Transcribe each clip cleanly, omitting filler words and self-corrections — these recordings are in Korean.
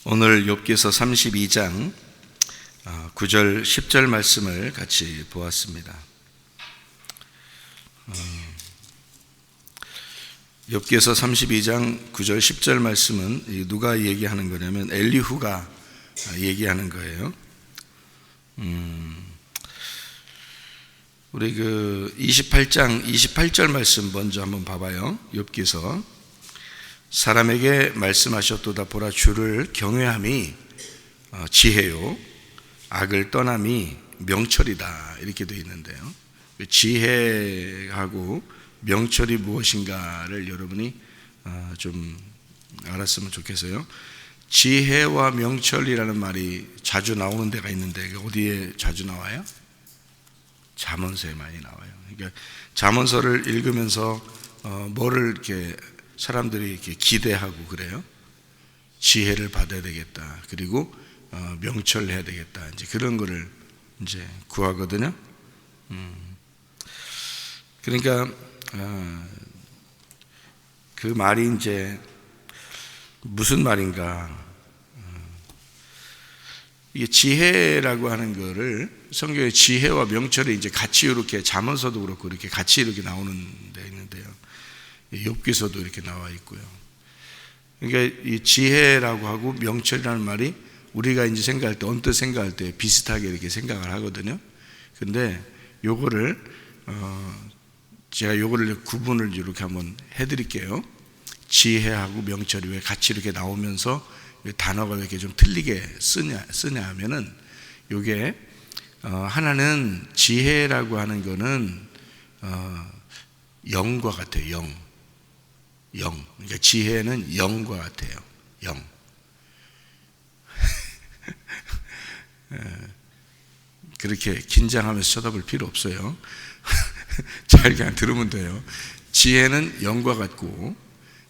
오늘 욥기서 32장 9절 10절 말씀을 같이 보았습니다. 욥기서 32장 9절 10절 말씀은 누가 얘기하는 거냐면 엘리후가 얘기하는 거예요. 우리 28장 28절 말씀 먼저 한번 봐봐요. 욥기서 사람에게 말씀하셨도다. 보라, 주를 경외함이 지혜요 악을 떠남이 명철이다, 이렇게 되어 있는데요. 지혜하고 명철이 무엇인가를 여러분이 좀 알았으면 좋겠어요. 지혜와 명철이라는 말이 자주 나오는 데가 있는데 어디에 자주 나와요? 잠언서에 많이 나와요. 그러니까 잠언서를 읽으면서 뭐를 이렇게 사람들이 이렇게 기대하고 그래요. 지혜를 받아야 되겠다. 그리고 명철을 해야 되겠다. 이제 그런 거를 이제 구하거든요. 그러니까 그 말이 이제 무슨 말인가? 이게 지혜라고 하는 거를 성경에 지혜와 명철이 이제 같이 이렇게 잠언서도 그렇고 이렇게 같이 이렇게 나오는 데 있는데요. 욥기서도 이렇게 나와 있고요. 그러니까 이 지혜라고 하고 명철이라는 말이 우리가 이제 생각할 때 언뜻 생각할 때 비슷하게 이렇게 생각을 하거든요. 근데 요거를 제가 요거를 구분을 이렇게 한번 해드릴게요. 지혜하고 명철이 왜 같이 이렇게 나오면서 단어가 왜 이렇게 좀 틀리게 쓰냐 하면은 요게 하나는 지혜라고 하는 거는 영과 같아요. 영. 그러니까 지혜는 영과 같아요. 영. 그렇게 긴장하면서 쳐다볼 필요 없어요. 잘 그냥 들으면 돼요. 지혜는 영과 같고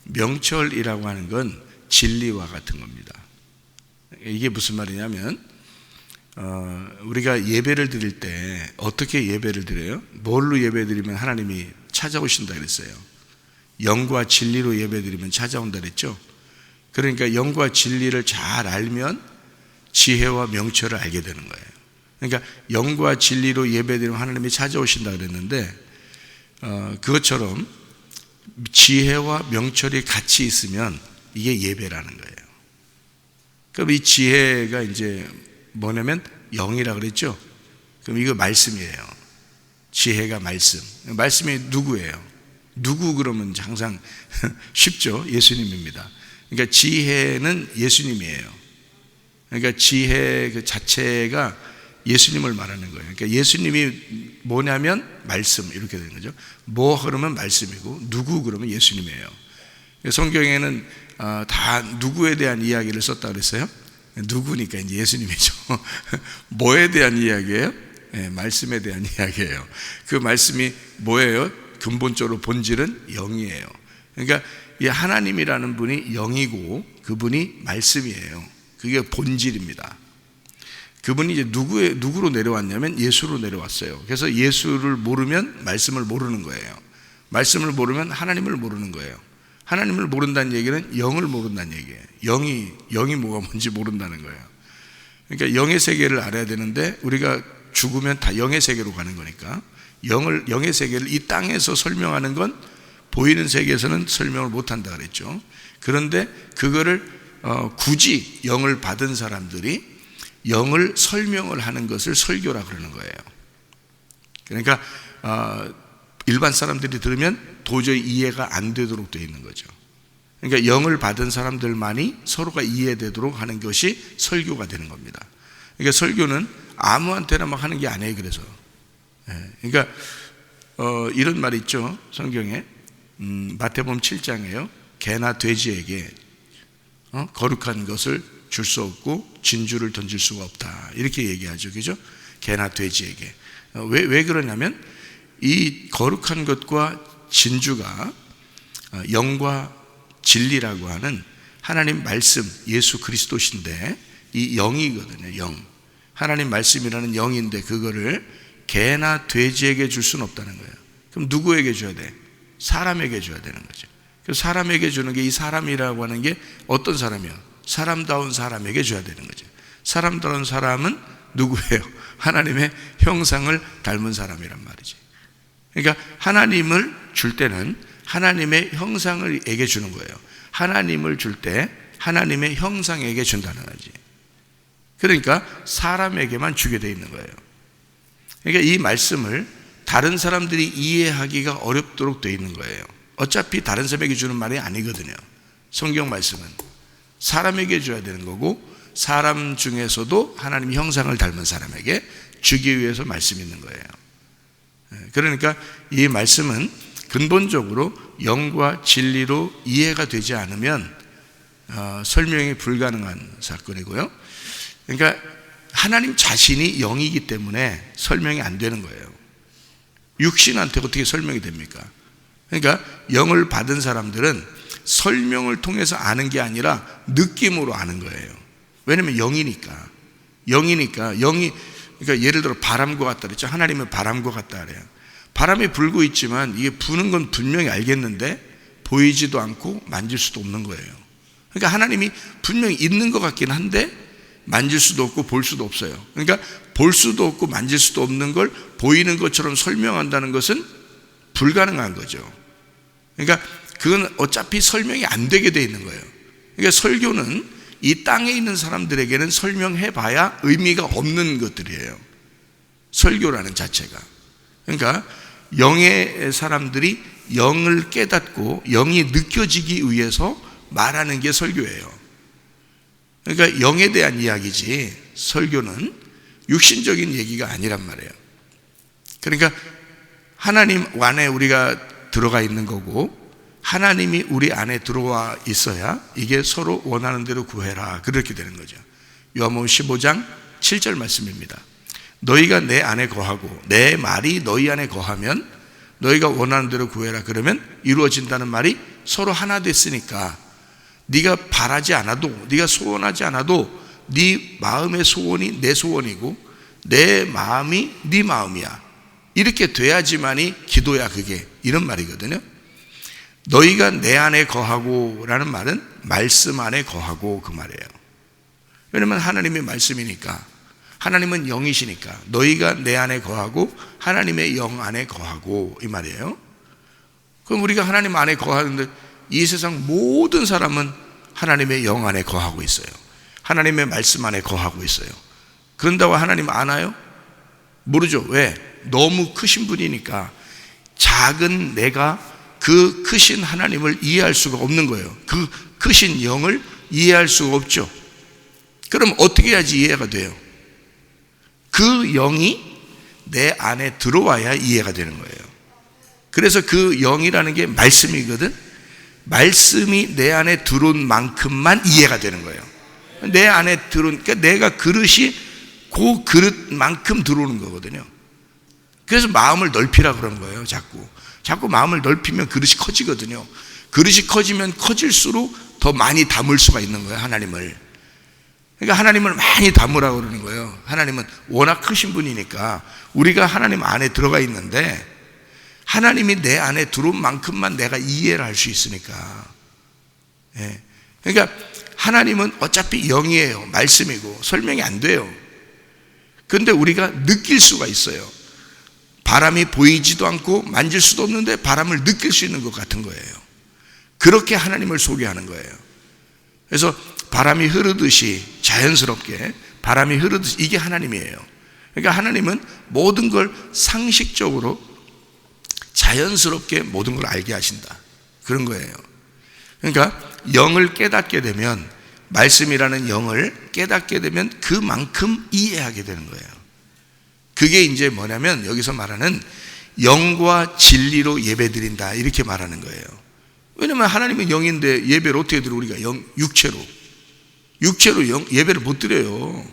명철이라고 하는 건 진리와 같은 겁니다. 이게 무슨 말이냐면 우리가 예배를 드릴 때 어떻게 예배를 드려요? 뭘로 예배 드리면 하나님이 찾아오신다 그랬어요? 영과 진리로 예배 드리면 찾아온다 그랬죠? 그러니까 영과 진리를 잘 알면 지혜와 명철을 알게 되는 거예요. 그러니까 영과 진리로 예배 드리면 하나님이 찾아오신다 그랬는데 그것처럼 지혜와 명철이 같이 있으면 이게 예배라는 거예요. 그럼 이 지혜가 이제 뭐냐면 영이라 그랬죠? 그럼 이거 말씀이에요. 지혜가 말씀. 말씀이 누구예요? 누구 그러면 항상 쉽죠? 예수님입니다. 그러니까 지혜는 예수님이에요. 그러니까 지혜 그 자체가 예수님을 말하는 거예요. 그러니까 예수님이 뭐냐면 말씀, 이렇게 되는 거죠. 뭐 그러면 말씀이고 누구 그러면 예수님이에요. 성경에는 다 누구에 대한 이야기를 썼다 그랬어요? 누구니까 이제 예수님이죠. 뭐에 대한 이야기예요? 네, 말씀에 대한 이야기예요. 그 말씀이 뭐예요? 근본적으로 본질은 영이에요. 그러니까 이 하나님이라는 분이 영이고 그분이 말씀이에요. 그게 본질입니다. 그분이 이제 누구로 내려왔냐면 예수로 내려왔어요. 그래서 예수를 모르면 말씀을 모르는 거예요. 말씀을 모르면 하나님을 모르는 거예요. 하나님을 모른다는 얘기는 영을 모른다는 얘기예요. 영이 뭐가 뭔지 모른다는 거예요. 그러니까 영의 세계를 알아야 되는데 우리가 죽으면 다 영의 세계로 가는 거니까 영의 세계를 이 땅에서 설명하는 건 보이는 세계에서는 설명을 못한다 그랬죠. 그런데 그거를 굳이 영을 받은 사람들이 영을 설명을 하는 것을 설교라 그러는 거예요. 그러니까 일반 사람들이 들으면 도저히 이해가 안 되도록 되어 있는 거죠. 그러니까 영을 받은 사람들만이 서로가 이해되도록 하는 것이 설교가 되는 겁니다. 그러니까 설교는 아무한테나 막 하는 게 아니에요. 그래서 그러니까 이런 말이 있죠. 성경에 마태복음 7장에요. 개나 돼지에게 거룩한 것을 줄 수 없고 진주를 던질 수가 없다, 이렇게 얘기하죠. 그죠? 개나 돼지에게. 왜 그러냐면 이 거룩한 것과 진주가 영과 진리라고 하는 하나님 말씀 예수 그리스도신데 이 영이거든요. 영. 하나님 말씀이라는 영인데 그거를 개나 돼지에게 줄 수는 없다는 거예요. 그럼 누구에게 줘야 돼? 사람에게 줘야 되는 거죠. 그래서 사람에게 주는 게 이 사람이라고 하는 게 어떤 사람이야? 사람다운 사람에게 줘야 되는 거죠. 사람다운 사람은 누구예요? 하나님의 형상을 닮은 사람이란 말이지. 그러니까 하나님을 줄 때는 하나님의 형상에게 주는 거예요. 하나님을 줄 때 하나님의 형상에게 준다는 거지. 그러니까 사람에게만 주게 돼 있는 거예요. 그러니까 이 말씀을 다른 사람들이 이해하기가 어렵도록 돼 있는 거예요. 어차피 다른 사람에게 주는 말이 아니거든요. 성경 말씀은 사람에게 줘야 되는 거고, 사람 중에서도 하나님의 형상을 닮은 사람에게 주기 위해서 말씀이 있는 거예요. 그러니까 이 말씀은 근본적으로 영과 진리로 이해가 되지 않으면 설명이 불가능한 사건이고요. 그러니까 하나님 자신이 영이기 때문에 설명이 안 되는 거예요. 육신한테 어떻게 설명이 됩니까? 그러니까 영을 받은 사람들은 설명을 통해서 아는 게 아니라 느낌으로 아는 거예요. 왜냐면 영이니까. 그러니까 예를 들어 바람과 같다 그랬죠. 하나님은 바람과 같다 그래요. 바람이 불고 있지만 이게 부는 건 분명히 알겠는데 보이지도 않고 만질 수도 없는 거예요. 그러니까 하나님이 분명히 있는 것 같긴 한데 만질 수도 없고 볼 수도 없어요. 그러니까 볼 수도 없고 만질 수도 없는 걸 보이는 것처럼 설명한다는 것은 불가능한 거죠. 그러니까 그건 어차피 설명이 안 되게 돼 있는 거예요. 그러니까 설교는 이 땅에 있는 사람들에게는 설명해 봐야 의미가 없는 것들이에요. 설교라는 자체가. 그러니까 영의 사람들이 영을 깨닫고 영이 느껴지기 위해서 말하는 게 설교예요. 그러니까 영에 대한 이야기지 설교는 육신적인 얘기가 아니란 말이에요. 그러니까 하나님 안에 우리가 들어가 있는 거고, 하나님이 우리 안에 들어와 있어야 이게 서로 원하는 대로 구해라, 그렇게 되는 거죠. 요한복음 15장 7절 말씀입니다. 너희가 내 안에 거하고 내 말이 너희 안에 거하면 너희가 원하는 대로 구해라, 그러면 이루어진다는 말이 서로 하나 됐으니까 네가 바라지 않아도, 네가 소원하지 않아도 네 마음의 소원이 내 소원이고 내 마음이 네 마음이야. 이렇게 돼야지만이 기도야, 그게. 이런 말이거든요. 너희가 내 안에 거하고 라는 말은 말씀 안에 거하고, 그 말이에요. 왜냐면 하나님의 말씀이니까, 하나님은 영이시니까 너희가 내 안에 거하고 하나님의 영 안에 거하고, 이 말이에요. 그럼 우리가 하나님 안에 거하는데 이 세상 모든 사람은 하나님의 영 안에 거하고 있어요. 하나님의 말씀 안에 거하고 있어요. 그런다고 하나님 아나요? 모르죠. 왜? 너무 크신 분이니까. 작은 내가 그 크신 하나님을 이해할 수가 없는 거예요. 그 크신 영을 이해할 수가 없죠. 그럼 어떻게 해야지 이해가 돼요? 그 영이 내 안에 들어와야 이해가 되는 거예요. 그래서 그 영이라는 게 말씀이거든. 말씀이 내 안에 들어온 만큼만 이해가 되는 거예요. 내 안에 들어온, 그러니까 내가 그릇이 그 그릇만큼 들어오는 거거든요. 그래서 마음을 넓히라 그런 거예요. 자꾸 마음을 넓히면 그릇이 커지거든요. 그릇이 커지면 커질수록 더 많이 담을 수가 있는 거예요, 하나님을. 그러니까 하나님을 많이 담으라고 그러는 거예요. 하나님은 워낙 크신 분이니까 우리가 하나님 안에 들어가 있는데 하나님이 내 안에 들어온 만큼만 내가 이해를 할 수 있으니까. 그러니까 하나님은 어차피 영이에요. 말씀이고 설명이 안 돼요. 그런데 우리가 느낄 수가 있어요. 바람이 보이지도 않고 만질 수도 없는데 바람을 느낄 수 있는 것 같은 거예요. 그렇게 하나님을 소개하는 거예요. 그래서 바람이 흐르듯이, 자연스럽게 바람이 흐르듯이, 이게 하나님이에요. 그러니까 하나님은 모든 걸 상식적으로 자연스럽게 모든 걸 알게 하신다, 그런 거예요. 그러니까 영을 깨닫게 되면, 말씀이라는 영을 깨닫게 되면 그만큼 이해하게 되는 거예요. 그게 이제 뭐냐면 여기서 말하는 영과 진리로 예배드린다, 이렇게 말하는 거예요. 왜냐면 하나님은 영인데 예배를 어떻게 드려? 우리가 육체로 예배를 못 드려요.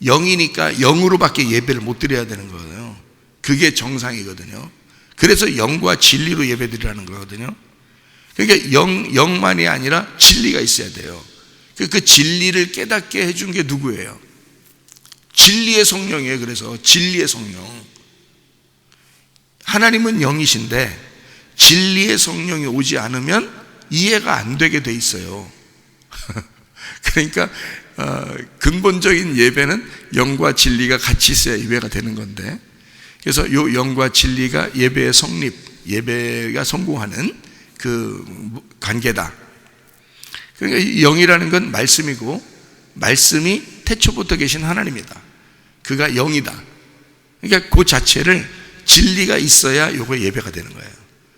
영이니까 영으로밖에 예배를 못 드려야 되는 거예요. 그게 정상이거든요. 그래서 영과 진리로 예배드리라는 거거든요. 그러니까 영만이 아니라 진리가 있어야 돼요. 그 진리를 깨닫게 해준 게 누구예요? 진리의 성령이에요. 그래서 진리의 성령, 하나님은 영이신데 진리의 성령이 오지 않으면 이해가 안 되게 돼 있어요. 그러니까 근본적인 예배는 영과 진리가 같이 있어야 예배가 되는 건데, 그래서 이 영과 진리가 예배의 성립, 예배가 성공하는 그 관계다. 그러니까 이 영이라는 건 말씀이고, 말씀이 태초부터 계신 하나님이다. 그가 영이다. 그러니까 그 자체를 진리가 있어야 요거 예배가 되는 거예요.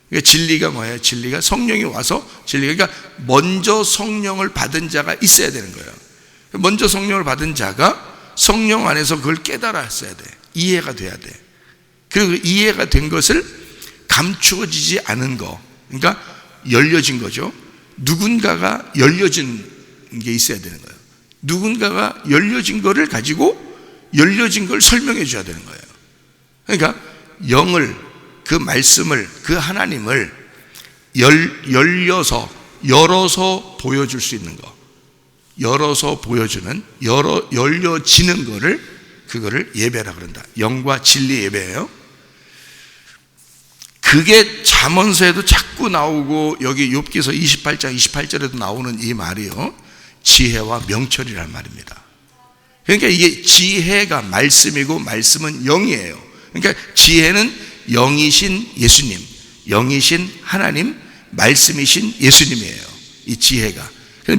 그러니까 진리가 뭐예요? 진리가 성령이 와서 그러니까 먼저 성령을 받은 자가 있어야 되는 거예요. 먼저 성령을 받은 자가 성령 안에서 그걸 깨달았어야 돼. 이해가 돼야 돼. 그리고 이해가 된 것을 감추어지지 않은 거, 그러니까 열려진 거죠. 누군가가 열려진 게 있어야 되는 거예요. 누군가가 열려진 거를 가지고 열려진 걸 설명해 줘야 되는 거예요. 그러니까 영을, 그 말씀을, 그 하나님을 열어서 보여줄 수 있는 거, 열어서 보여주는, 열려지는 거를, 그거를 예배라 그런다. 영과 진리 예배예요. 그게 잠언서에도 자꾸 나오고, 여기 욥기서 28장 28절에도 나오는 이 말이요, 지혜와 명철이란 말입니다. 그러니까 이게 지혜가 말씀이고 말씀은 영이에요. 그러니까 지혜는 영이신 예수님, 영이신 하나님, 말씀이신 예수님이에요. 이 지혜가.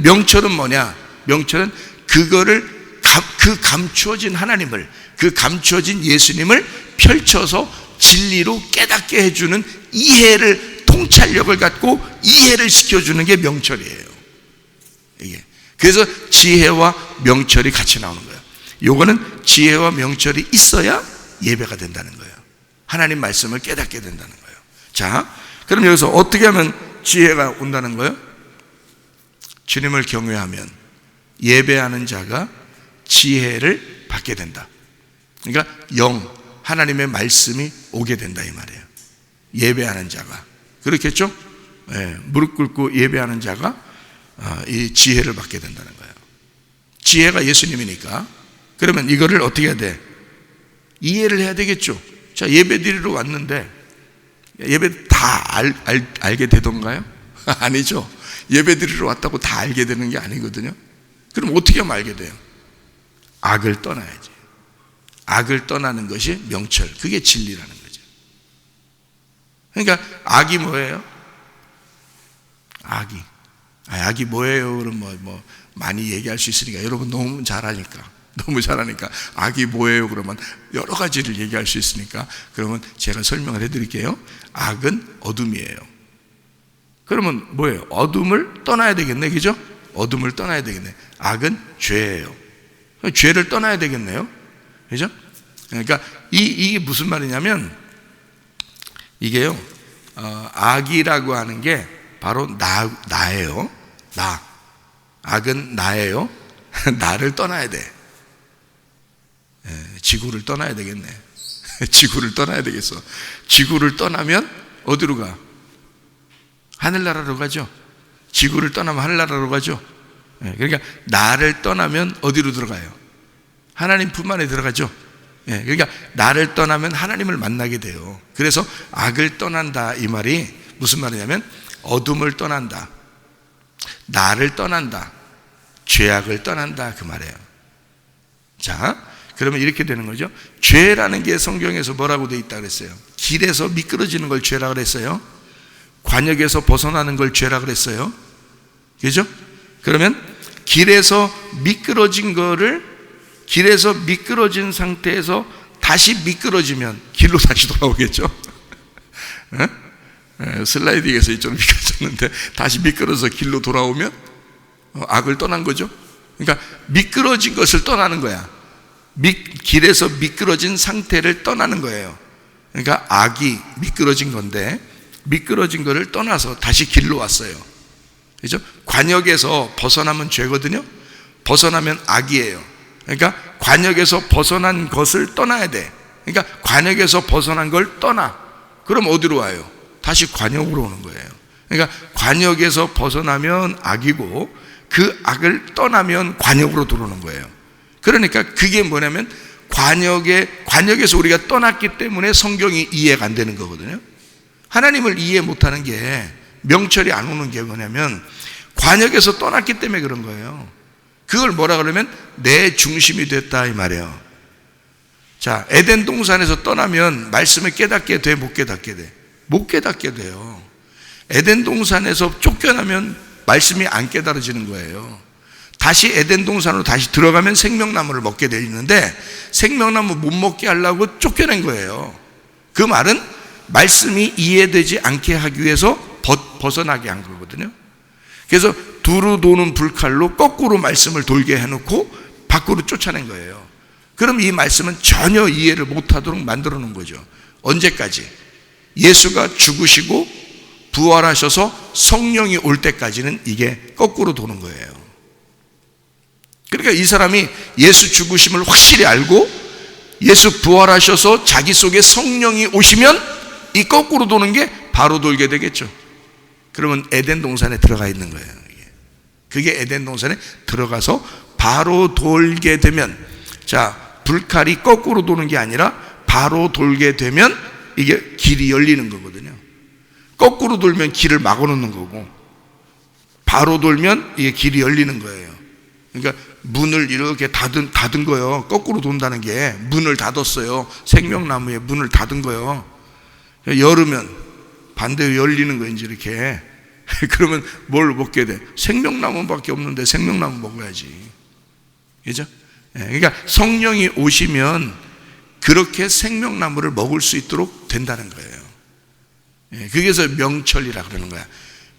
명철은 뭐냐? 명철은 그거를 그 감추어진 하나님을, 그 감추어진 예수님을 펼쳐서 진리로 깨닫게 해주는 이해를, 통찰력을 갖고 이해를 시켜주는 게 명철이에요. 이게. 그래서 지혜와 명철이 같이 나오는 거예요. 요거는 지혜와 명철이 있어야 예배가 된다는 거예요. 하나님 말씀을 깨닫게 된다는 거예요. 자, 그럼 여기서 어떻게 하면 지혜가 온다는 거예요? 주님을 경외하면 예배하는 자가 지혜를 받게 된다. 그러니까 하나님의 말씀이 오게 된다 이 말이에요. 예배하는 자가. 그렇겠죠? 네, 무릎 꿇고 예배하는 자가 이 지혜를 받게 된다는 거예요. 지혜가 예수님이니까. 그러면 이거를 어떻게 해야 돼? 이해를 해야 되겠죠. 자, 예배 드리러 왔는데 예배 다 알게 되던가요? 아니죠. 예배 드리러 왔다고 다 알게 되는 게 아니거든요. 그럼 어떻게 하면 알게 돼요? 악을 떠나야지. 악을 떠나는 것이 명철, 그게 진리라는 거죠. 그러니까 악이 뭐예요? 악이 뭐예요? 그럼 뭐 많이 얘기할 수 있으니까, 여러분 너무 잘하니까 악이 뭐예요? 그러면 여러 가지를 얘기할 수 있으니까, 그러면 제가 설명을 해드릴게요. 악은 어둠이에요. 그러면 뭐예요? 어둠을 떠나야 되겠네, 그죠? 어둠을 떠나야 되겠네. 악은 죄예요. 죄를 떠나야 되겠네요, 그죠? 그러니까 이게 무슨 말이냐면, 이게요, 악이라고 하는 게 바로 나예요. 악은 나예요. 나를 떠나야 돼. 지구를 떠나야 되겠네. 지구를 떠나야 되겠어. 지구를 떠나면 어디로 가? 하늘나라로 가죠. 지구를 떠나면 하늘나라로 가죠. 그러니까 나를 떠나면 어디로 들어가요? 하나님 품 안에 들어가죠. 그러니까 나를 떠나면 하나님을 만나게 돼요. 그래서 악을 떠난다 이 말이 무슨 말이냐면, 어둠을 떠난다, 나를 떠난다, 죄악을 떠난다 그 말이에요. 자, 그러면 이렇게 되는 거죠. 죄라는 게 성경에서 뭐라고 되어 있다 그랬어요? 길에서 미끄러지는 걸 죄라 그랬어요. 관역에서 벗어나는 걸 죄라 그랬어요. 그죠? 그러면 길에서 미끄러진 상태에서 다시 미끄러지면 길로 다시 돌아오겠죠. 슬라이딩에서 이쪽으로 미끄러졌는데 다시 미끄러져서 길로 돌아오면 악을 떠난 거죠. 그러니까 미끄러진 것을 떠나는 거야. 길에서 미끄러진 상태를 떠나는 거예요. 그러니까 악이 미끄러진 건데, 미끄러진 거를 떠나서 다시 길로 왔어요. 그죠? 관역에서 벗어나면 죄거든요. 벗어나면 악이에요. 그러니까 관역에서 벗어난 것을 떠나야 돼. 그러니까 관역에서 벗어난 걸 떠나. 그럼 어디로 와요? 다시 관역으로 오는 거예요. 그러니까 관역에서 벗어나면 악이고, 그 악을 떠나면 관역으로 들어오는 거예요. 그러니까 그게 뭐냐면, 관역에서 우리가 떠났기 때문에 성경이 이해가 안 되는 거거든요. 하나님을 이해 못하는 게, 명철이 안 오는 게 뭐냐면 관역에서 떠났기 때문에 그런 거예요. 그걸 뭐라 그러면 내 중심이 됐다 이 말이에요. 자, 에덴 동산에서 떠나면 말씀을 깨닫게 돼, 못 깨닫게 돼? 못 깨닫게 돼요. 에덴 동산에서 쫓겨나면 말씀이 안 깨달아지는 거예요. 다시 에덴 동산으로 다시 들어가면 생명나무를 먹게 돼 있는데 생명나무 못 먹게 하려고 쫓겨낸 거예요. 그 말은 말씀이 이해되지 않게 하기 위해서 벗어나게 한 거거든요. 그래서 두루 도는 불칼로 거꾸로 말씀을 돌게 해놓고 밖으로 쫓아낸 거예요. 그럼 이 말씀은 전혀 이해를 못하도록 만들어 놓은 거죠. 언제까지? 예수가 죽으시고 부활하셔서 성령이 올 때까지는 이게 거꾸로 도는 거예요. 그러니까 이 사람이 예수 죽으심을 확실히 알고 예수 부활하셔서 자기 속에 성령이 오시면 이 거꾸로 도는 게 바로 돌게 되겠죠. 그러면 에덴 동산에 들어가 있는 거예요. 그게 에덴 동산에 들어가서 바로 돌게 되면, 자, 불칼이 거꾸로 도는 게 아니라 바로 돌게 되면 이게 길이 열리는 거거든요. 거꾸로 돌면 길을 막아놓는 거고 바로 돌면 이게 길이 열리는 거예요. 그러니까 문을 이렇게 닫은 거예요. 거꾸로 돈다는 게 문을 닫았어요. 생명나무에 문을 닫은 거예요. 열으면 반대로 열리는 거예요. 이제 이렇게. 그러면 뭘 먹게 돼? 생명나무밖에 없는데 생명나무 먹어야지. 그죠? 그러니까 성령이 오시면 그렇게 생명나무를 먹을 수 있도록 된다는 거예요. 그래서 명철이라 그러는 거야.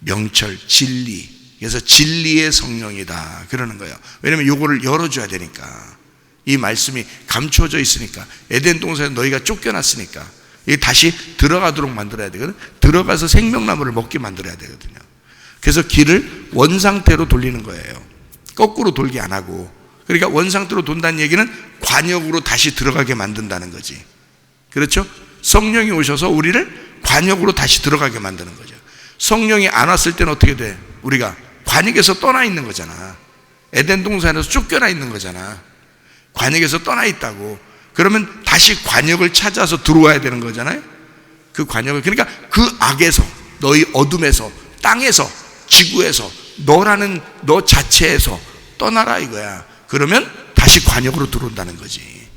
명철, 진리. 그래서 진리의 성령이다 그러는 거예요. 왜냐면 요거를 열어줘야 되니까. 이 말씀이 감춰져 있으니까. 에덴 동산에 너희가 쫓겨났으니까 이게 다시 들어가도록 만들어야 되거든. 들어가서 생명나무를 먹게 만들어야 되거든요. 그래서 길을 원상태로 돌리는 거예요. 거꾸로 돌게 안 하고. 그러니까 원상태로 돈다는 얘기는 관역으로 다시 들어가게 만든다는 거지. 그렇죠? 성령이 오셔서 우리를 관역으로 다시 들어가게 만드는 거죠. 성령이 안 왔을 때는 어떻게 돼? 우리가 관역에서 떠나 있는 거잖아. 에덴 동산에서 쫓겨나 있는 거잖아. 관역에서 떠나 있다고. 그러면 다시 관역을 찾아서 들어와야 되는 거잖아요. 그 관역을, 그러니까 그 악에서, 너희 어둠에서, 땅에서, 지구에서, 너라는 너 자체에서 떠나라 이거야. 그러면 다시 관역으로 들어온다는 거지.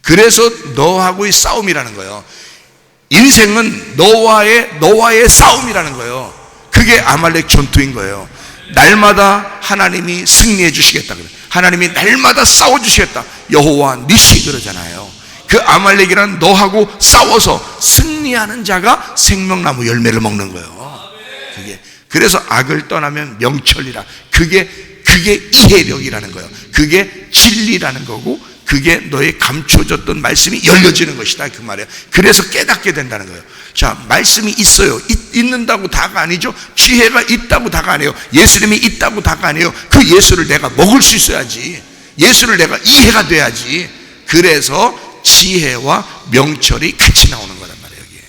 그래서 너하고의 싸움이라는 거예요. 인생은 너와의 싸움이라는 거예요. 그게 아말렉 전투인 거예요. 날마다 하나님이 승리해 주시겠다 그래. 하나님이 날마다 싸워 주시겠다. 여호와 니시 그러잖아요. 그 아말렉이란 너하고 싸워서 승리하는 자가 생명나무 열매를 먹는 거예요. 그게 그래서 악을 떠나면 명철이라. 그게 이해력이라는 거예요. 그게 진리라는 거고, 그게 너의 감춰졌던 말씀이 열려지는 것이다 그 말이에요. 그래서 깨닫게 된다는 거예요. 자, 말씀이 있어요. 있는다고 다가 아니죠. 지혜가 있다고 다가 아니에요. 예수님이 있다고 다가 아니에요. 그 예수를 내가 먹을 수 있어야지. 예수를 내가 이해가 돼야지. 그래서 지혜와 명철이 같이 나오는 거란 말이에요. 여기에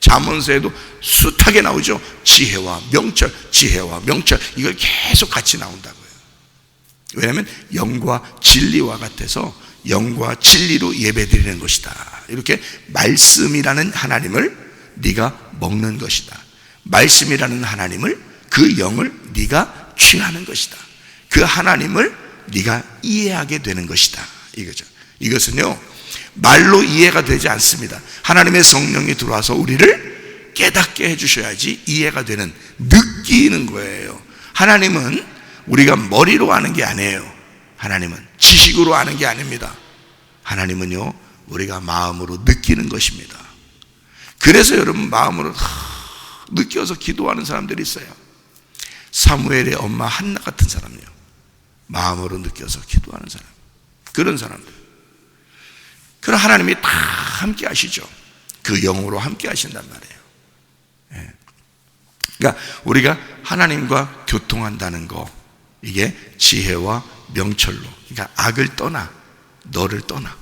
잠언서에도 숱하게 나오죠. 지혜와 명철, 지혜와 명철, 이걸 계속 같이 나온다고요. 왜냐하면 영과 진리와 같아서 영과 진리로 예배드리는 것이다. 이렇게 말씀이라는 하나님을 네가 먹는 것이다. 말씀이라는 하나님을, 그 영을 네가 취하는 것이다. 그 하나님을 네가 이해하게 되는 것이다 이거죠. 이것은요 말로 이해가 되지 않습니다. 하나님의 성령이 들어와서 우리를 깨닫게 해주셔야지 이해가 되는, 느끼는 거예요. 하나님은 우리가 머리로 아는 게 아니에요. 하나님은 지식으로 아는 게 아닙니다. 하나님은요 우리가 마음으로 느끼는 것입니다. 그래서 여러분 마음으로 느껴서 기도하는 사람들이 있어요. 사무엘의 엄마 한나 같은 사람이요, 마음으로 느껴서 기도하는 사람, 그런 사람들. 그럼 하나님이 다 함께 하시죠. 그 영으로 함께 하신단 말이에요. 그러니까 우리가 하나님과 교통한다는 거, 이게 지혜와 명철로, 그러니까 악을 떠나, 너를 떠나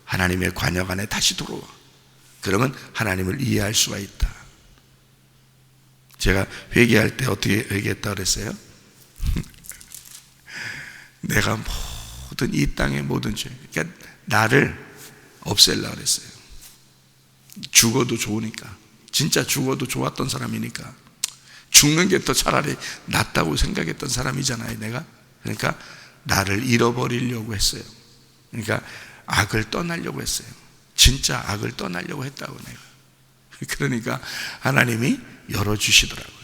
하나님의 관역 안에 다시 들어와. 그러면 하나님을 이해할 수가 있다. 제가 회개할 때 어떻게 회개했다 그랬어요? 내가 모든 이 땅의 모든 죄, 그러니까 나를 없애려고 그랬어요. 죽어도 좋으니까, 진짜 죽어도 좋았던 사람이니까, 죽는 게 더 차라리 낫다고 생각했던 사람이잖아요 내가. 그러니까 나를 잃어버리려고 했어요. 그러니까 악을 떠나려고 했어요. 진짜 악을 떠나려고 했다고 내가. 그러니까 하나님이 열어주시더라고요.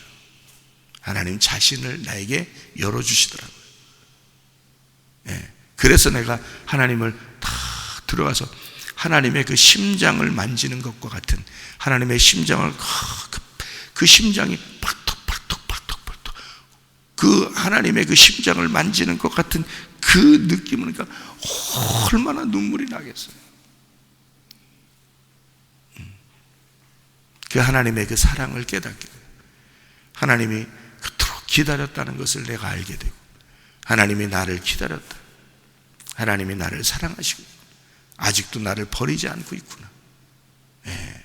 하나님 자신을 나에게 열어주시더라고요. 예. 그래서 내가 하나님을 다 들어가서 하나님의 그 심장을 만지는 것과 같은, 하나님의 심장을 그 심장이 박톡박톡박톡박톡, 그 하나님의 그 심장을 만지는 것 같은 그 느낌을, 그러니까 얼마나 눈물이 나겠어요. 그 하나님의 그 사랑을 깨닫게 돼요. 하나님이 그토록 기다렸다는 것을 내가 알게 되고, 하나님이 나를 기다렸다, 하나님이 나를 사랑하시고 아직도 나를 버리지 않고 있구나. 예.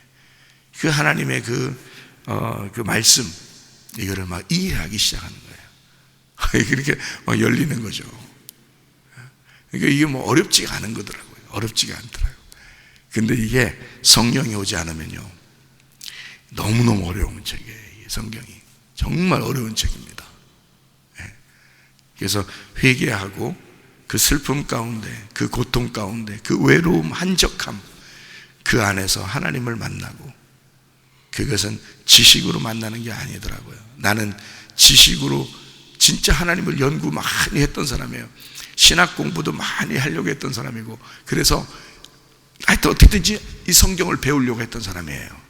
그 하나님의 그 말씀, 이거를 막 이해하기 시작하는 거예요. 그렇게 막 열리는 거죠. 그러니까 이게 뭐 어렵지가 않은 거더라고요. 어렵지가 않더라고요. 근데 이게 성령이 오지 않으면요, 너무너무 어려운 책이에요. 성경이 정말 어려운 책입니다. 예. 그래서 회개하고 그 슬픔 가운데, 그 고통 가운데, 그 외로움, 한적함, 그 안에서 하나님을 만나고, 그것은 지식으로 만나는 게 아니더라고요. 나는 지식으로 진짜 하나님을 연구 많이 했던 사람이에요. 신학 공부도 많이 하려고 했던 사람이고, 그래서 하여튼 어떻게든지 이 성경을 배우려고 했던 사람이에요.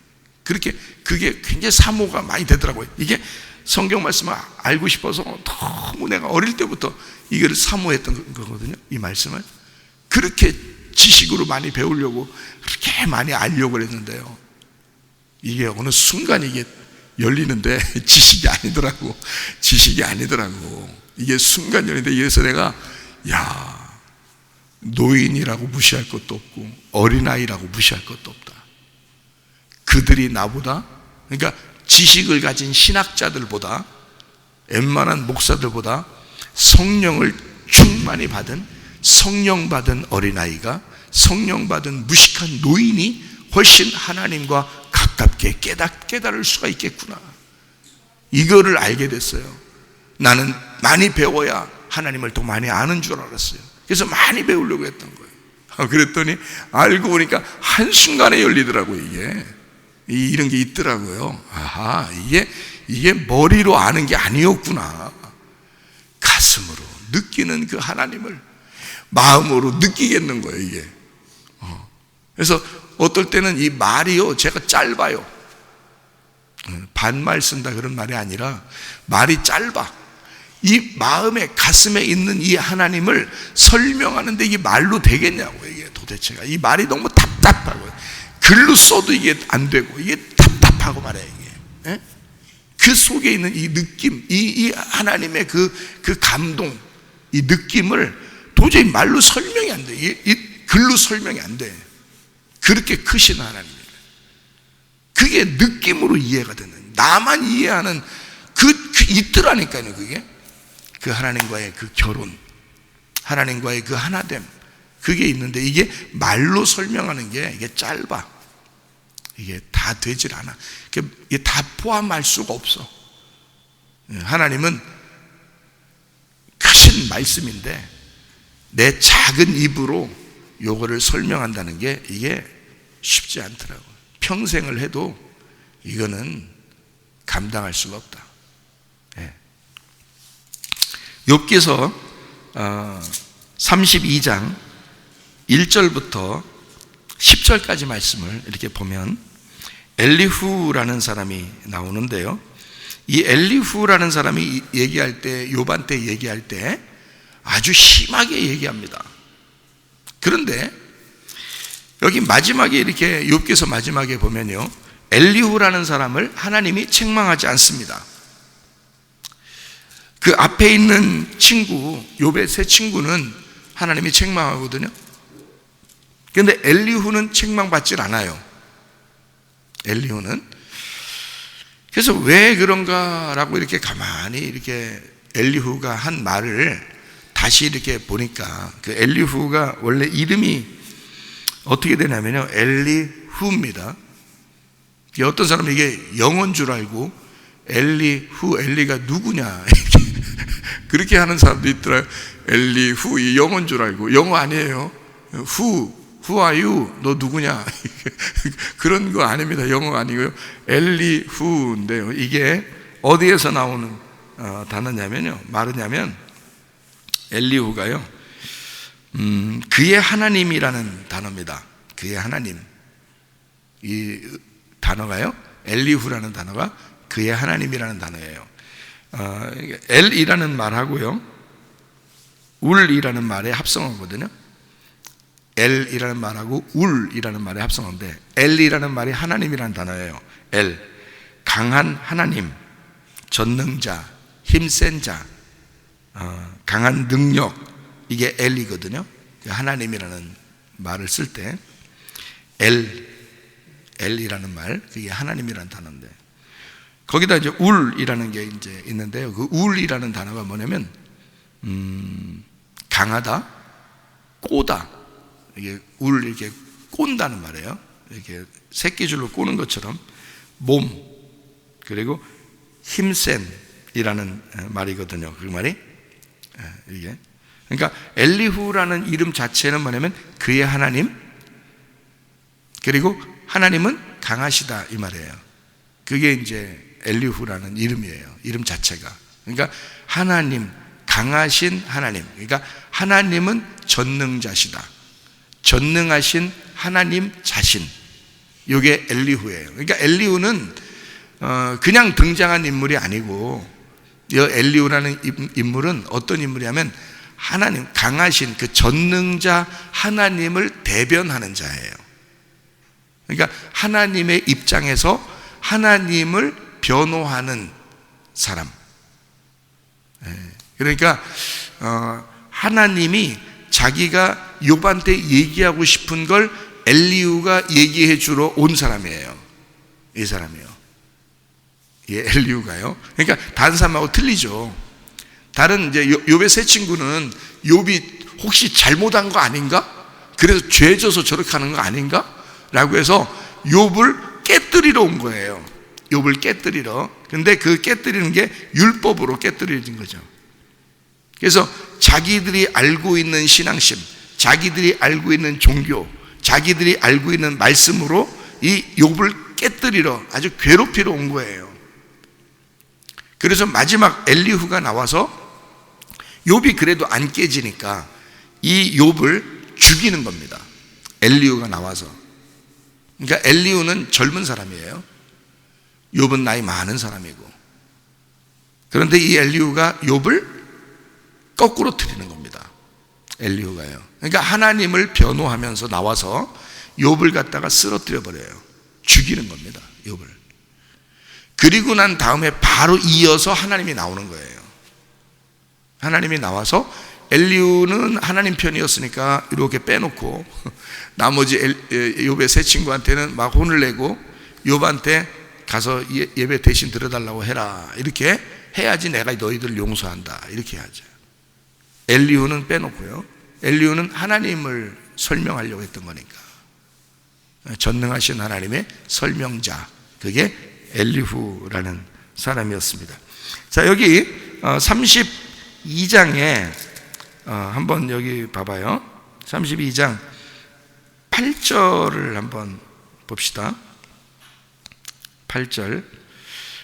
그렇게 그게 굉장히 사모가 많이 되더라고요. 이게 성경 말씀을 알고 싶어서 너무 내가 어릴 때부터 이거를 사모했던 거거든요. 이 말씀을 그렇게 지식으로 많이 배우려고 그렇게 많이 알려고 했는데요, 이게 어느 순간 이게 열리는데 지식이 아니더라고. 지식이 아니더라고. 이게 순간 열리는데, 그래서 내가 노인이라고 무시할 것도 없고 어린아이라고 무시할 것도 없다. 그들이 나보다, 그러니까 지식을 가진 신학자들보다, 웬만한 목사들보다 성령을 충만히 받은, 성령 받은 어린아이가, 성령 받은 무식한 노인이 훨씬 하나님과 가깝게 깨달을 수가 있겠구나. 이거를 알게 됐어요. 나는 많이 배워야 하나님을 더 많이 아는 줄 알았어요. 그래서 많이 배우려고 했던 거예요. 그랬더니 알고 보니까 한순간에 열리더라고요. 이게 이런 게 있더라고요. 아하, 이게 머리로 아는 게 아니었구나. 가슴으로 느끼는 그 하나님을 마음으로 느끼겠는 거예요, 이게. 그래서 어떨 때는 이 말이요, 제가 짧아요. 반말 쓴다 그런 말이 아니라 말이 짧아. 이 마음에, 가슴에 있는 이 하나님을 설명하는데 이게 말로 되겠냐고. 이게 도대체가 이 말이 너무 답답하고, 글로 써도 이게 안 되고, 이게 답답하고 말이에요. 이게. 예? 그 속에 있는 이 느낌, 이 하나님의 그 감동, 이 느낌을 도저히 말로 설명이 안 돼. 이 글로 설명이 안 돼. 그렇게 크신 하나님이에요. 그게 느낌으로 이해가 되는, 나만 이해하는 있더라니까요. 그게 그 하나님과의 그 결혼, 하나님과의 그 하나됨, 그게 있는데, 이게 말로 설명하는 게 이게 짧아. 이게 다 되질 않아. 이게 다 포함할 수가 없어. 하나님은 크신 말씀인데 내 작은 입으로 요거를 설명한다는 게 이게 쉽지 않더라고요. 평생을 해도 이거는 감당할 수가 없다. 예. 욥기서 32장 1절부터 10절까지 말씀을 이렇게 보면 엘리후라는 사람이 나오는데요, 이 엘리후라는 사람이 얘기할 때, 욥한테 얘기할 때 아주 심하게 얘기합니다. 그런데 여기 마지막에 이렇게 욥기서 마지막에 보면요, 엘리후라는 사람을 하나님이 책망하지 않습니다. 그 앞에 있는 친구, 욥의 세 친구는 하나님이 책망하거든요. 그런데 엘리후는 책망받질 않아요. 엘리후는. 그래서 왜 그런가라고 이렇게 가만히 이렇게 엘리후가 한 말을 다시 이렇게 보니까, 그 엘리후가 원래 이름이 어떻게 되냐면요, 엘리후입니다. 어떤 사람은 이게 영어인 줄 알고 엘리후, 엘리가 누구냐 이렇게 그렇게 하는 사람도 있더라고요. 엘리후, 이 영어인 줄 알고. 영어 아니에요. Who are you? 너 누구냐? 그런 거 아닙니다. 영어 아니고요. 엘리후인데요. 이게 어디에서 나오는 단어냐면요, 말이냐면 엘리후가요, 그의 하나님이라는 단어입니다. 그의 하나님. 이 단어가요, 엘리후라는 단어가 그의 하나님이라는 단어예요. 엘이라는 말하고요, 울이라는 말의 합성어거든요. 엘이라는 말하고 울이라는 말의 합성어인데, 엘이라는 말이 하나님이라는 단어예요. 엘, 강한 하나님, 전능자, 힘센 자, 강한 능력, 이게 엘이거든요. 하나님이라는 말을 쓸 때 엘이라는 말, 그게 하나님이라는 단어인데, 거기다 이제 울이라는 게 이제 있는데요. 그 울이라는 단어가 뭐냐면 강하다, 꼬다. 이게 울 이렇게 꼰다는 말이에요. 이렇게 새끼줄로 꼬는 것처럼 몸, 그리고 힘센이라는 말이거든요. 그 말이 이게, 그러니까 엘리후라는 이름 자체는 뭐냐면 그의 하나님, 그리고 하나님은 강하시다 이 말이에요. 그게 이제 엘리후라는 이름이에요. 이름 자체가. 그러니까 하나님, 강하신 하나님. 그러니까 하나님은 전능자시다. 전능하신 하나님 자신. 이게 엘리후예요. 그러니까 엘리후는 그냥 등장한 인물이 아니고, 이 엘리후라는 인물은 어떤 인물이냐면 하나님, 강하신 그 전능자 하나님을 대변하는 자예요. 그러니까 하나님의 입장에서 하나님을 변호하는 사람. 그러니까 하나님이 자기가 욥한테 얘기하고 싶은 걸 엘리후가 얘기해 주러 온 사람이에요. 이 사람이요. 예, 엘리후가요. 그러니까 다른 사람하고 틀리죠. 다른 이제 욥의 세 친구는 욥이 혹시 잘못한 거 아닌가? 그래서 죄져서 저렇게 하는 거 아닌가? 라고 해서 욥을 깨뜨리러 온 거예요. 욥을 깨뜨리러. 근데 그 깨뜨리는 게 율법으로 깨뜨려진 거죠. 그래서 자기들이 알고 있는 신앙심, 자기들이 알고 있는 종교, 자기들이 알고 있는 말씀으로 이 욥을 깨뜨리러, 아주 괴롭히러 온 거예요. 그래서 마지막 엘리후가 나와서 욥이 그래도 안 깨지니까 이 욥을 죽이는 겁니다. 엘리후가 나와서. 그러니까 엘리후는 젊은 사람이에요. 욥은 나이 많은 사람이고. 그런데 이 엘리후가 욥을 거꾸로 틀리는 겁니다. 엘리후가요. 그러니까 하나님을 변호하면서 나와서 욥을 갖다가 쓰러뜨려 버려요. 죽이는 겁니다. 욥을. 그리고 난 다음에 바로 이어서 하나님이 나오는 거예요. 하나님이 나와서 엘리후는 하나님 편이었으니까 이렇게 빼놓고 나머지 욥의 세 친구한테는 막 혼을 내고 욥한테 가서 예배 대신 드려달라고 해라. 이렇게 해야지 내가 너희들을 용서한다. 이렇게 하죠. 엘리후는 빼놓고요. 엘리후는 하나님을 설명하려고 했던 거니까. 전능하신 하나님의 설명자. 그게 엘리후라는 사람이었습니다. 자, 여기 32장에 한번 여기 봐봐요. 32장 8절을 한번 봅시다. 8절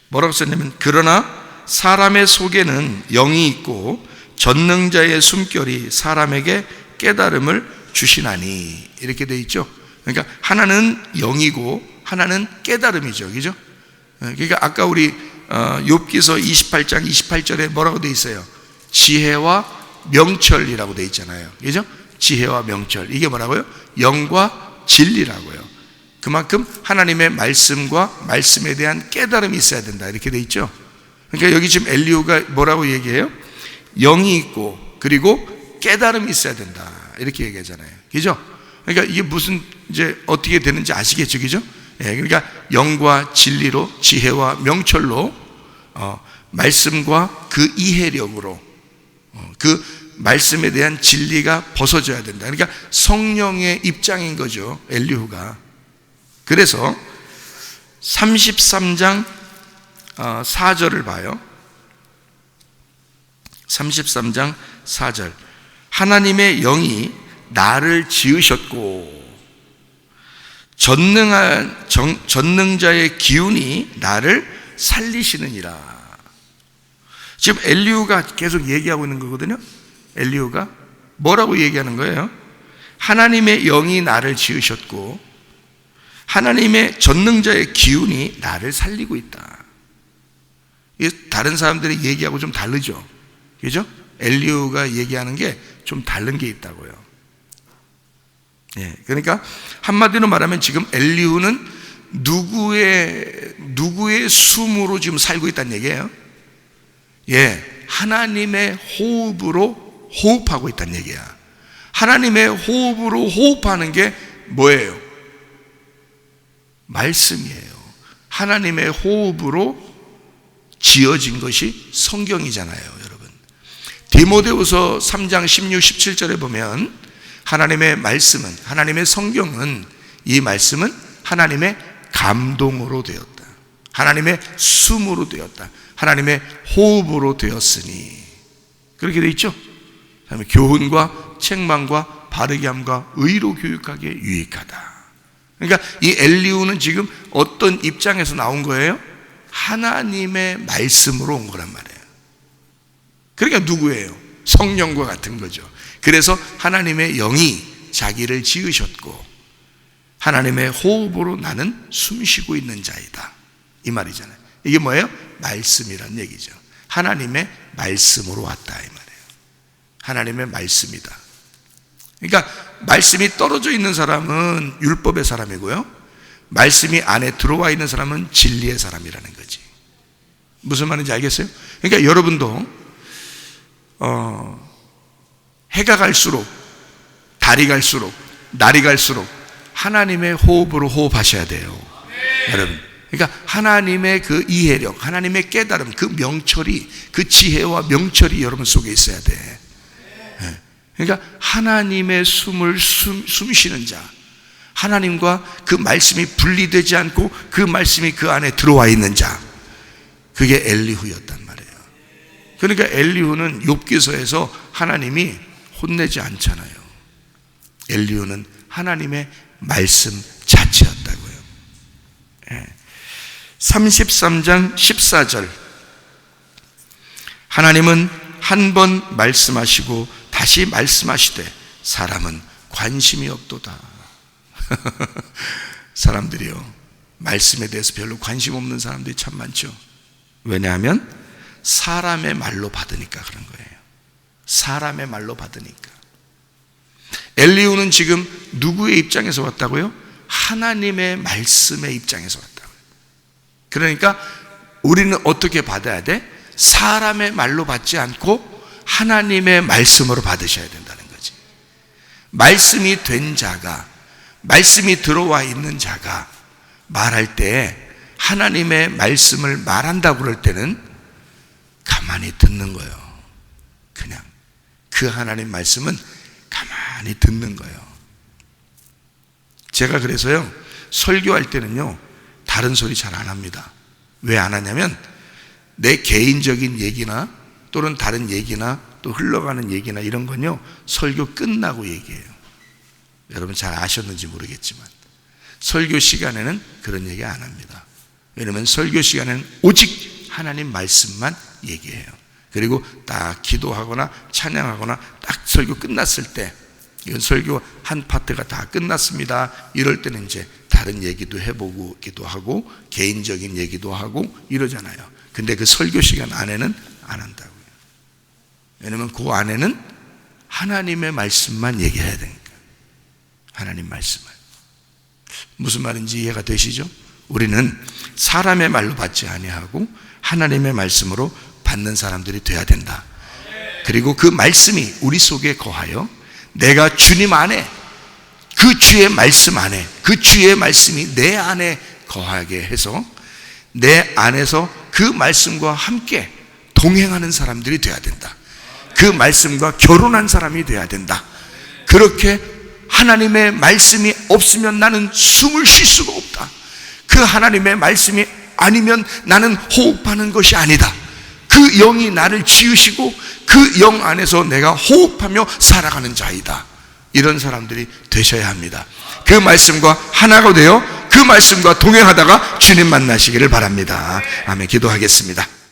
뭐라고 썼냐면, 그러나 사람의 속에는 영이 있고 전능자의 숨결이 사람에게 깨달음을 주시나니, 이렇게 돼 있죠. 그러니까 하나는 영이고 하나는 깨달음이죠. 그죠? 그러니까 아까 우리 욥기서 28장 28절에 뭐라고 돼 있어요? 지혜와 명철이라고 돼 있잖아요. 그죠? 지혜와 명철. 이게 뭐라고요? 영과 진리라고요. 그만큼 하나님의 말씀과 말씀에 대한 깨달음이 있어야 된다. 이렇게 돼 있죠. 그러니까 여기 지금 엘리후가 뭐라고 얘기해요? 영이 있고 그리고 깨달음이 있어야 된다. 이렇게 얘기하잖아요. 그죠? 그러니까 이게 무슨 이제 어떻게 되는지 아시겠죠? 그죠? 예, 그러니까 영과 진리로, 지혜와 명철로, 말씀과 그 이해력으로, 그 말씀에 대한 진리가 벗어져야 된다. 그러니까 성령의 입장인 거죠, 엘리후가. 그래서 33장 4절을 봐요. 33장 4절. 하나님의 영이 나를 지으셨고 전능자의 기운이 나를 살리시느니라. 지금 엘리후가 계속 얘기하고 있는 거거든요. 엘리후가 뭐라고 얘기하는 거예요? 하나님의 영이 나를 지으셨고 하나님의 전능자의 기운이 나를 살리고 있다. 다른 사람들이 얘기하고 좀 다르죠. 그죠? 엘리후가 얘기하는 게 좀 다른 게 있다고요. 그러니까 한마디로 말하면 지금 엘리후는 누구의 숨으로 지금 살고 있다는 얘기예요? 하나님의 호흡으로 호흡하고 있다는 얘기야. 하나님의 호흡으로 호흡하는 게 뭐예요? 말씀이에요. 하나님의 호흡으로 지어진 것이 성경이잖아요, 여러분. 디모데후서 3장 16, 17절에 보면 하나님의 말씀은, 하나님의 성경은, 이 말씀은 하나님의 감동으로 되었다. 하나님의 숨으로 되었다. 하나님의 호흡으로 되었으니, 그렇게 되어 있죠. 그다음에 교훈과 책망과 바르게 함과 의로 교육하게 유익하다. 그러니까 이 엘리후는 지금 어떤 입장에서 나온 거예요? 하나님의 말씀으로 온 거란 말이에요. 그러니까 누구예요? 성령과 같은 거죠. 그래서 하나님의 영이 자기를 지으셨고 하나님의 호흡으로 나는 숨쉬고 있는 자이다, 이 말이잖아요. 이게 뭐예요? 말씀이란 얘기죠. 하나님의 말씀으로 왔다, 이 말이에요. 하나님의 말씀이다. 그러니까 말씀이 떨어져 있는 사람은 율법의 사람이고요, 말씀이 안에 들어와 있는 사람은 진리의 사람이라는 거지. 무슨 말인지 알겠어요? 그러니까 여러분도 해가 갈수록, 달이 갈수록, 날이 갈수록 하나님의 호흡으로 호흡하셔야 돼요, 여러분. 그러니까 하나님의 그 이해력, 하나님의 깨달음, 그 명철이, 그 지혜와 명철이 여러분 속에 있어야 돼. 그러니까 하나님의 숨을 숨쉬는 자, 하나님과 그 말씀이 분리되지 않고 그 말씀이 그 안에 들어와 있는 자, 그게 엘리후였단 말이에요. 그러니까 엘리후는 욥기서에서 하나님이 혼내지 않잖아요. 엘리후는 하나님의 말씀 자체였다고요. 33장 14절. 하나님은 한 번 말씀하시고 다시 말씀하시되 사람은 관심이 없도다. 사람들이요, 말씀에 대해서 별로 관심 없는 사람들이 참 많죠. 왜냐하면 사람의 말로 받으니까 그런 거예요. 사람의 말로 받으니까. 엘리후는 지금 누구의 입장에서 왔다고요? 하나님의 말씀의 입장에서 왔다고요. 그러니까 우리는 어떻게 받아야 돼? 사람의 말로 받지 않고 하나님의 말씀으로 받으셔야 된다는 거지. 말씀이 된 자가, 말씀이 들어와 있는 자가 말할 때, 하나님의 말씀을 말한다고 그럴 때는 가만히 듣는 거예요. 그냥 그 하나님 말씀은 가만히 듣는 거예요. 제가 그래서요, 설교할 때는요 다른 소리 잘 안 합니다. 왜 안 하냐면 내 개인적인 얘기나 또는 다른 얘기나 또 흘러가는 얘기나 이런 건요 설교 끝나고 얘기해요. 여러분 잘 아셨는지 모르겠지만 설교 시간에는 그런 얘기 안 합니다. 왜냐하면 설교 시간에는 오직 하나님 말씀만 얘기해요. 그리고 딱 기도하거나 찬양하거나 딱 설교 끝났을 때, 이건 설교 한 파트가 다 끝났습니다, 이럴 때는 이제 다른 얘기도 해보고 기도하고 개인적인 얘기도 하고 이러잖아요. 근데 그 설교 시간 안에는 안 한다고요. 왜냐하면 그 안에는 하나님의 말씀만 얘기해야 되니까. 하나님 말씀을. 무슨 말인지 이해가 되시죠? 우리는 사람의 말로 받지 아니하고 하나님의 말씀으로 받는 사람들이 돼야 된다. 그리고 그 말씀이 우리 속에 거하여 내가 주님 안에, 그 주의 말씀 안에, 그 주의 말씀이 내 안에 거하게 해서 내 안에서 그 말씀과 함께 동행하는 사람들이 돼야 된다. 그 말씀과 결혼한 사람이 돼야 된다. 그렇게 하나님의 말씀이 없으면 나는 숨을 쉴 수가 없다. 그 하나님의 말씀이 아니면 나는 호흡하는 것이 아니다. 그 영이 나를 지으시고 그 영 안에서 내가 호흡하며 살아가는 자이다. 이런 사람들이 되셔야 합니다. 그 말씀과 하나가 되어 그 말씀과 동행하다가 주님 만나시기를 바랍니다. 아멘. 기도하겠습니다.